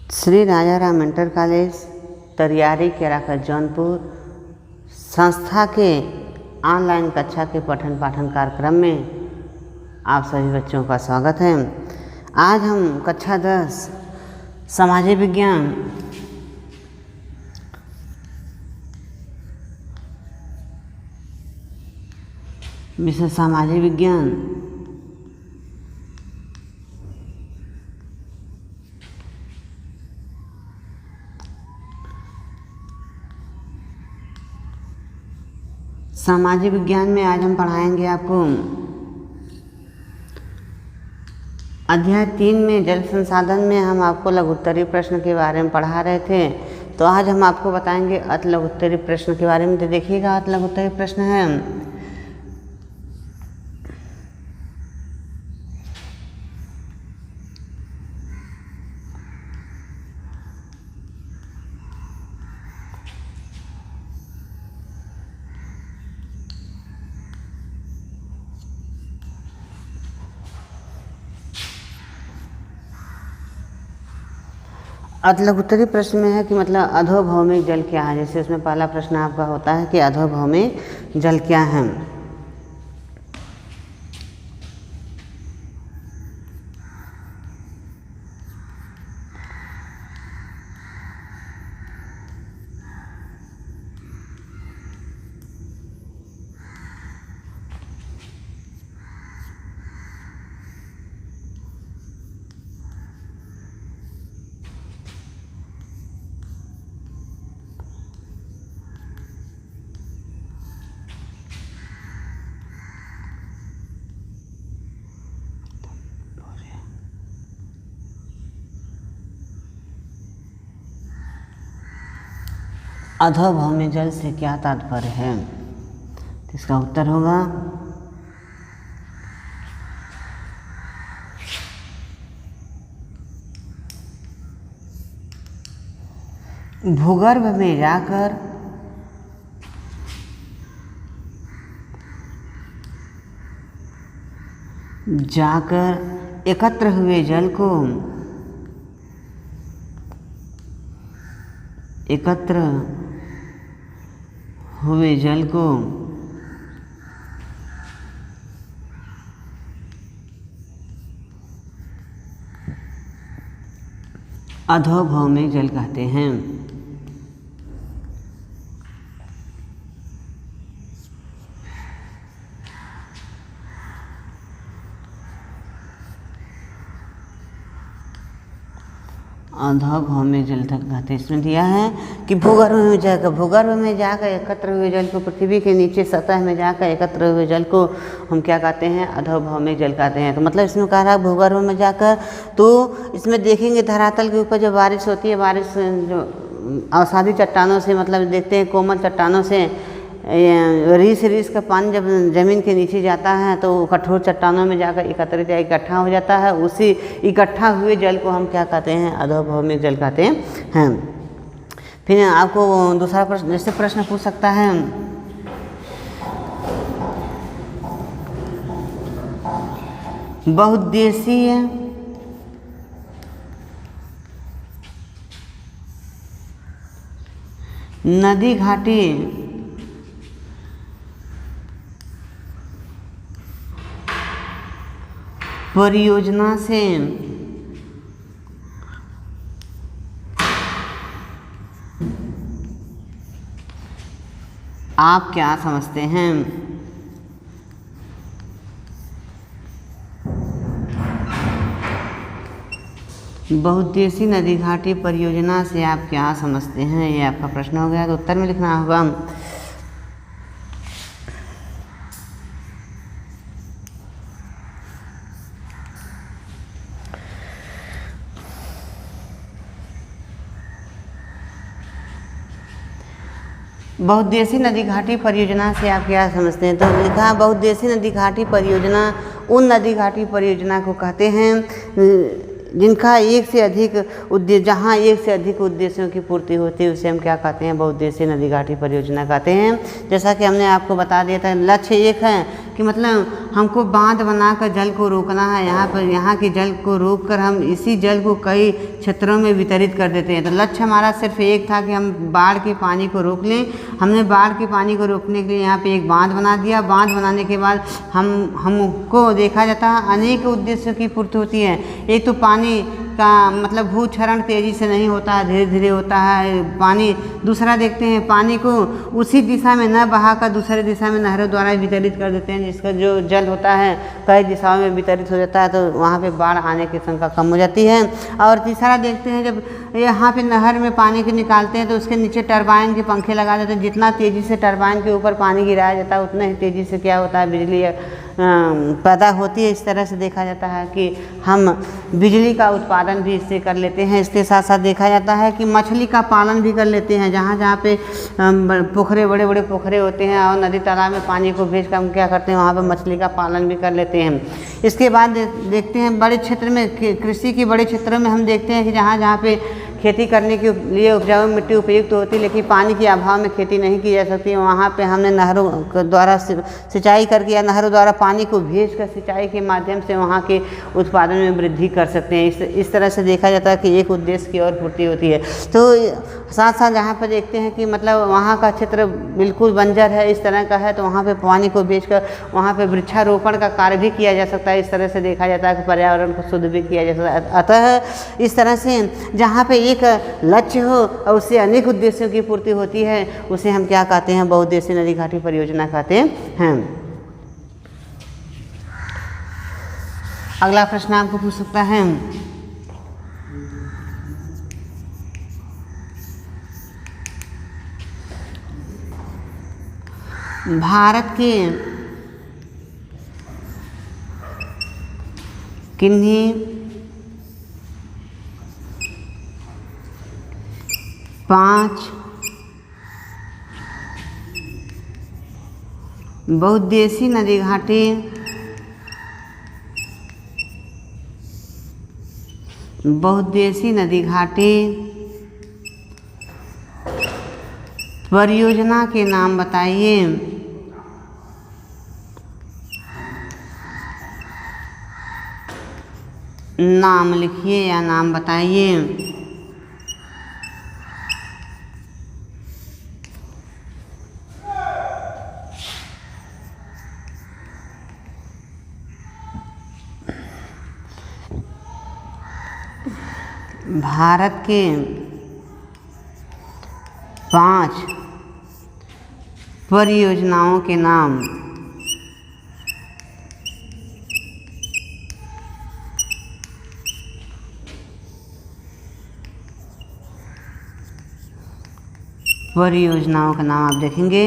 श्री राजा Ram inter college Tariyari Kerakat Jaunpur संस्था के online कक्षा के पठन पाठन कार्यक्रम में आप सभी बच्चों का स्वागत है। आज हम कक्षा 10 सामाजिक विज्ञान विषय सामाजिक विज्ञान सामाजिक विज्ञान में आज हम पढ़ाएंगे आपको अध्याय 3 में जल संसाधन में हम आपको लघुत्तरीय प्रश्न के बारे में पढ़ा रहे थे। तो आज हम आपको बताएंगे अति लघुत्तरीय प्रश्न के बारे में। तो देखिएगा, अति लघुत्तरीय प्रश्न है अति लघुत्तरीय प्रश्न में है कि मतलब अधोभौमिक जल क्या है। जैसे उसमें पहला प्रश्न आपका होता है कि अधोभौमिक जल क्या है। अधोभौमिक जल से क्या तात्पर्य है? तो इसका उत्तर होगा भूगर्भ में जाकर एकत्र हुए जल को अधोभौमिक जल कहते हैं। अधोभौमिक जल तक कहते हैं। इसमें दिया है कि भूगर्भ में जाकर एकत्र हुए जल को, पृथ्वी के नीचे सतह में जाकर एकत्र हुए जल को हम क्या कहते हैं? अधोभौमिक जल कहते हैं। तो मतलब इसमें कह रहा है भूगर्भ में जाकर, तो इसमें देखेंगे धरातल के ऊपर जब बारिश होती है, बारिश जो अवसादी चट्टानों से, मतलब देखते हैं कोमल चट्टानों से रीस का पानी जब ज़मीन के नीचे जाता है तो कठोर चट्टानों में जाकर एकत्रित या इकट्ठा हो जाता है। उसी इकट्ठा हुए जल को हम क्या कहते हैं? अधोभौमिक जल कहते हैं। फिर आपको दूसरा प्रश्न, जैसे प्रश्न पूछ सकता है बहुउद्देशीय नदी घाटी परियोजना से आप क्या समझते हैं? बहुउद्देशीय नदी घाटी परियोजना से आप क्या समझते हैं? ये आपका प्रश्न हो गया। तो उत्तर में लिखना होगा बहुउद्देशीय नदी घाटी परियोजना से आप क्या समझते हैं? तो लिखा बहुउद्देशीय नदी घाटी परियोजना उन नदी घाटी परियोजना को कहते हैं जिनका एक से अधिक उद्देश्य, जहाँ एक से अधिक उद्देश्यों की पूर्ति होती है उसे हम क्या कहते हैं, बहुउद्देशीय नदी घाटी परियोजना कहते हैं। जैसा कि हमने आपको बता दिया था, लक्ष्य एक है कि मतलब हमको बांध बनाकर जल को रोकना है, यहाँ के जल को रोककर हम इसी जल को कई क्षेत्रों में वितरित कर देते हैं। तो लक्ष्य हमारा सिर्फ एक था कि हम बाढ़ के पानी को रोक लें। हमने बाढ़ के पानी को रोकने के लिए यहाँ पे एक बांध बना दिया। बांध बनाने के बाद हमको देखा जाता है अनेक उद्देश्यों की पूर्ति होती है। एक तो पानी का मतलब भूक्षरण तेज़ी से नहीं होता है, धीरे धीरे होता है पानी। दूसरा देखते हैं पानी को उसी दिशा में न बहाकर दूसरे दिशा में नहरों द्वारा वितरित कर देते हैं, जिसका जो जल होता है कई दिशाओं में वितरित हो जाता है, तो वहाँ पे बाढ़ आने की शंका कम हो जाती है। और तीसरा देखते हैं जब यहाँ पे नहर में पानी को निकालते हैं तो उसके नीचे टरबाइन के पंखे लगा देते हैं। जितना तेज़ी से टरबाइन के ऊपर पानी गिराया जाता है उतना ही तेज़ी से क्या होता है, बिजली पैदा होती है। इस तरह से देखा जाता है कि हम बिजली का उत्पादन भी इससे कर लेते हैं। इसके साथ साथ देखा जाता है कि मछली का पालन भी कर लेते हैं। जहाँ जहाँ पे पोखरे, बड़े बड़े पोखरे होते हैं और नदी तालाब में पानी को भेज कर हम क्या करते हैं, वहाँ पे मछली का पालन भी कर लेते हैं। इसके बाद देखते हैं बड़े क्षेत्र में, कृषि के बड़े क्षेत्रों में हम देखते हैं कि जहाँ जहाँ पे खेती करने के लिए उपजाऊ मिट्टी उपयुक्त होती है लेकिन पानी के अभाव में खेती नहीं की जा सकती, वहाँ पे हमने नहरों द्वारा सिंचाई करके या नहरों द्वारा पानी को भेजकर सिंचाई के माध्यम से वहाँ के उत्पादन में वृद्धि कर सकते हैं। इस तरह से देखा जाता है कि एक उद्देश्य की और पूर्ति होती है। तो साथ साथ जहाँ पर देखते हैं कि मतलब वहाँ का क्षेत्र बिल्कुल बंजर है, इस तरह का है, तो वहाँ पे पानी को भेजकर वहाँ पे वृक्षारोपण का कार्य भी किया जा सकता है। इस तरह से देखा जाता है कि पर्यावरण को शुद्ध भी किया जा सकता है। अतः इस तरह से जहाँ पे एक लक्ष्य हो और उससे अनेक उद्देश्यों की पूर्ति होती है उसे हम क्या कहते हैं, बहुउद्देशीय नदी घाटी परियोजना कहते हैं। अगला प्रश्न आपको पूछ सकता है, भारत के किन्हीं 5 बहुउद्देशीय नदी घाटी परियोजना के नाम बताइए। नाम लिखिए या नाम बताइए। भारत के 5 परियोजनाओं के नाम। परियोजनाओं का नाम आप देखेंगे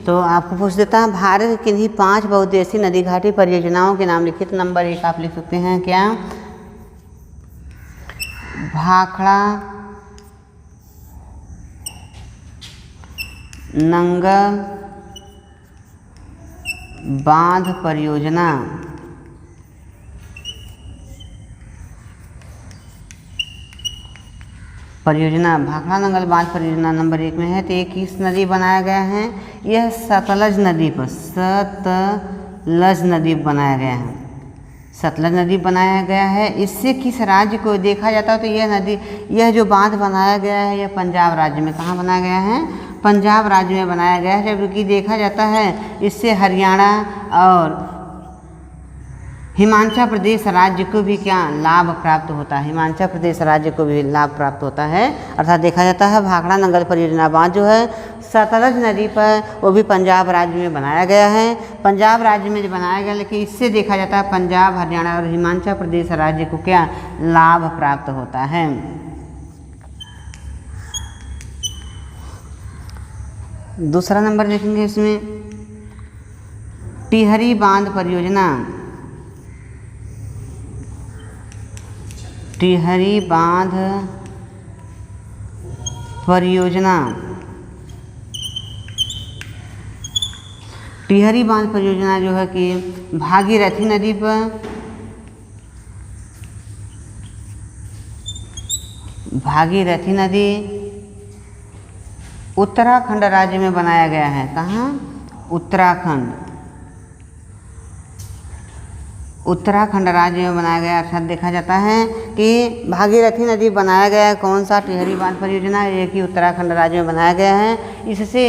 तो आपको पूछ देता है भारत की किन्हीं 5 बहुउद्देशीय नदी घाटी परियोजनाओं के नाम लिखित। नंबर 1 आप लिख सकते हैं क्या, भाखड़ा नंगल बांध परियोजना। भाखड़ा नंगल बांध परियोजना नंबर 1 में है। तो ये किस नदी बनाया गया है, यह सतलज नदी पर, सतलज नदी बनाया गया है। सतलज नदी बनाया गया है। इससे किस राज्य को देखा जाता है तो यह नदी, यह जो बांध बनाया गया है यह पंजाब राज्य में, कहाँ बनाया गया है, पंजाब राज्य में बनाया गया है। जबकि देखा जाता है इससे हरियाणा और हिमाचल प्रदेश राज्य को भी क्या लाभ प्राप्त होता है, हिमाचल प्रदेश राज्य को भी लाभ प्राप्त होता है। अर्थात देखा जाता है भाखड़ा नंगल परियोजना बांध जो है सतलज नदी पर, वो भी पंजाब राज्य में बनाया गया है। पंजाब राज्य में जो बनाया गया, लेकिन इससे देखा जाता है पंजाब, हरियाणा और हिमाचल प्रदेश राज्य को क्या लाभ प्राप्त होता है। दूसरा नंबर देखेंगे इसमें, टिहरी बांध परियोजना। टिहरी बांध परियोजना, टिहरी बांध परियोजना जो है कि भागीरथी नदी पर भागीरथी नदी उत्तराखंड राज्य में बनाया गया है। कहाँ? उत्तराखंड राज्य में बनाया गया। अर्थात देखा जाता है कि भागीरथी नदी बनाया गया है कौन सा? टिहरी बांध परियोजना, ये कि उत्तराखंड राज्य में बनाया गया है। इससे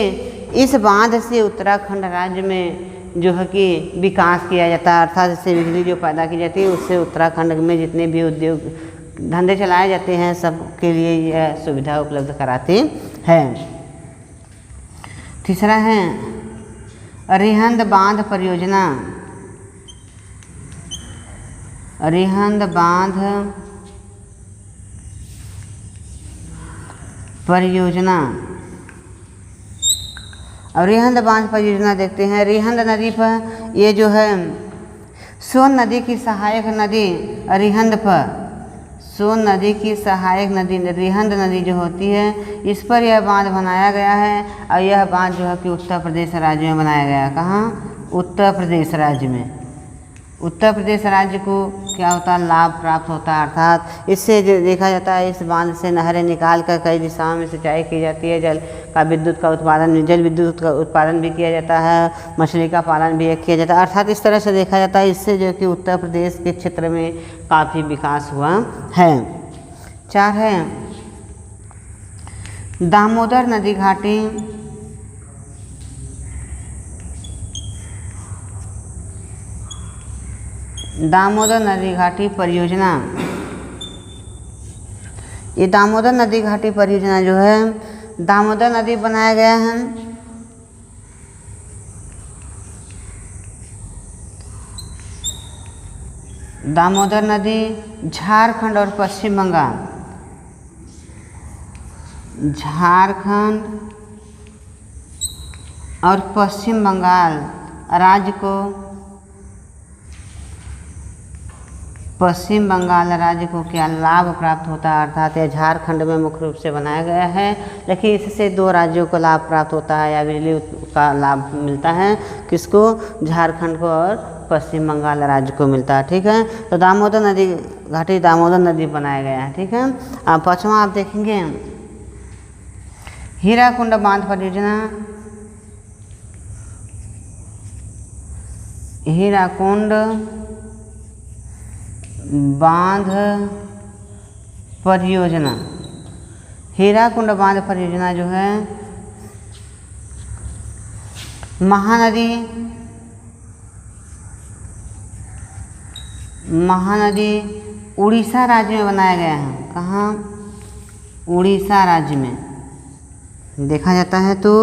इस बांध से उत्तराखंड राज्य में जो है कि विकास किया जाता है, अर्थात इससे बिजली जो पैदा की जाती है उससे उत्तराखंड में जितने भी उद्योग धंधे चलाए जाते हैं सबके लिए यह सुविधा उपलब्ध कराती है। तीसरा है रिहंद बांध परियोजना। रिहंद बांध परियोजना। और रिहंद बांध परियोजना देखते हैं। रिहंद नदी पर ये जो है सोन नदी की सहायक नदी रिहंद पर, सोन नदी की सहायक नदी रिहंद नदी जो होती है इस पर यह बांध बनाया गया है। और यह बांध जो है कि उत्तर प्रदेश राज्य में बनाया गया है। कहाँ? उत्तर प्रदेश राज्य में। उत्तर प्रदेश राज्य को क्या होता है? लाभ प्राप्त होता है। अर्थात इससे जो देखा जाता है इस बांध से नहरें निकाल कर कई दिशाओं में सिंचाई की जाती है। जल विद्युत का उत्पादन भी किया जाता है, मछली का पालन भी किया जाता है। अर्थात इस तरह से देखा जाता है इससे जो कि उत्तर प्रदेश के क्षेत्र में काफ़ी विकास हुआ है। 4 है दामोदर नदी घाटी। दामोदर नदी घाटी परियोजना। ये दामोदर नदी घाटी परियोजना जो है दामोदर नदी बनाया गया है। दामोदर नदी झारखंड और पश्चिम बंगाल, झारखंड और पश्चिम बंगाल राज्य को, पश्चिम बंगाल राज्य को क्या लाभ प्राप्त होता है? अर्थात यह झारखंड में मुख्य रूप से बनाया गया है, लेकिन इससे 2 राज्यों को लाभ प्राप्त होता है या बिजली का लाभ मिलता है। किसको? झारखंड को और पश्चिम बंगाल राज्य को मिलता है। ठीक है, तो दामोदर नदी घाटी दामोदर नदी बनाया गया है। ठीक है, अब 5वां आप देखेंगे हीराकुंड बांध परियोजना। हीराकुंड बांध परियोजना। हीराकुंड बांध परियोजना जो है महानदी उड़ीसा राज्य में बनाया गया है। कहाँ? उड़ीसा राज्य में देखा जाता है। तो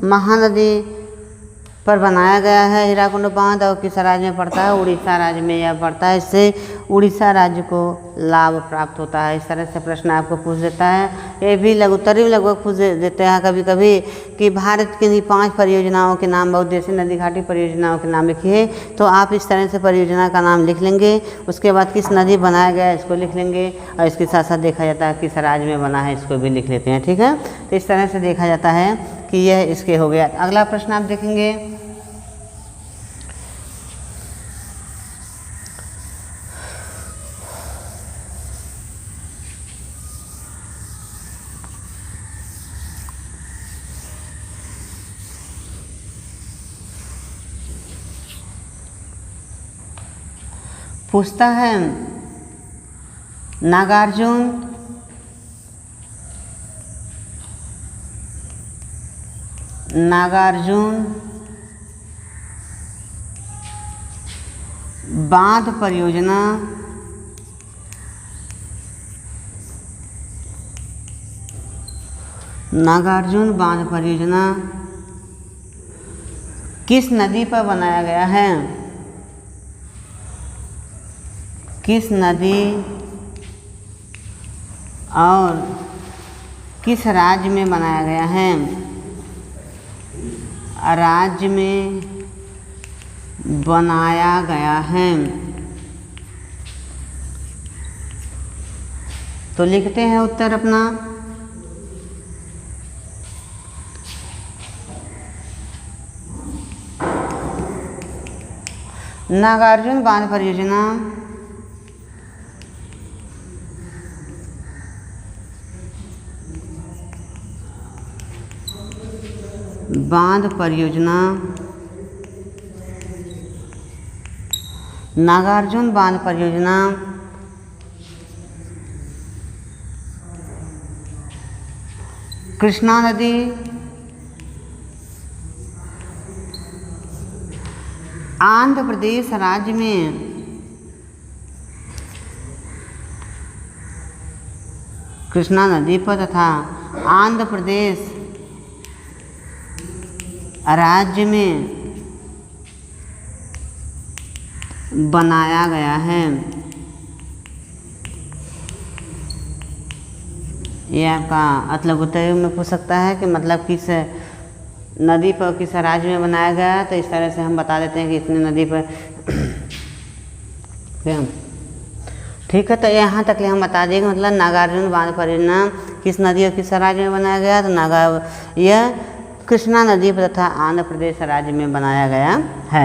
महानदी पर बनाया गया है हीराकुंड बांध और किस राज्य में पड़ता है? उड़ीसा राज्य में यह पड़ता है। इससे उड़ीसा राज्य को लाभ प्राप्त होता है। इस तरह से प्रश्न आपको पूछ देता है। ये भी उत्तर भी लगभग पूछ देते हैं कभी कभी कि भारत की 5 परियोजनाओं के नाम, बहुउद्देशीय नदी घाटी परियोजनाओं के नाम लिखिए। तो आप इस तरह से परियोजना का नाम लिख लेंगे, उसके बाद किस नदी बनाया गया है इसको लिख लेंगे, और इसके साथ साथ देखा जाता है किस राज्य में बना है इसको भी लिख लेते हैं। ठीक है, तो इस तरह से देखा जाता है कि यह इसके हो गया। अगला प्रश्न आप देखेंगे पूछता है नागार्जुन बांध परियोजना नागार्जुन बांध परियोजना किस नदी पर बनाया गया है? किस नदी और किस राज्य में बनाया गया है? राज्य में बनाया गया है। तो लिखते हैं उत्तर अपना। नागार्जुन बांध परियोजना बांध परियोजना, नागार्जुन बांध परियोजना कृष्णा नदी आंध्र प्रदेश राज्य में कृष्णा नदी पर तथा आंध्र प्रदेश राज्य में बनाया गया है। ये आपका मतलब उत्तर में पूछ सकता है कि मतलब किस नदी पर किस राज्य में बनाया गया, तो इस तरह से हम बता देते हैं कि इतनी नदी पर ठीक है। तो यहाँ तक ले हम बता देंगे मतलब नागार्जुन बांध परियोजना किस नदी और किस राज्य में बनाया गया, तो यह कृष्णा नदी पर तथा आंध्र प्रदेश राज्य में बनाया गया है।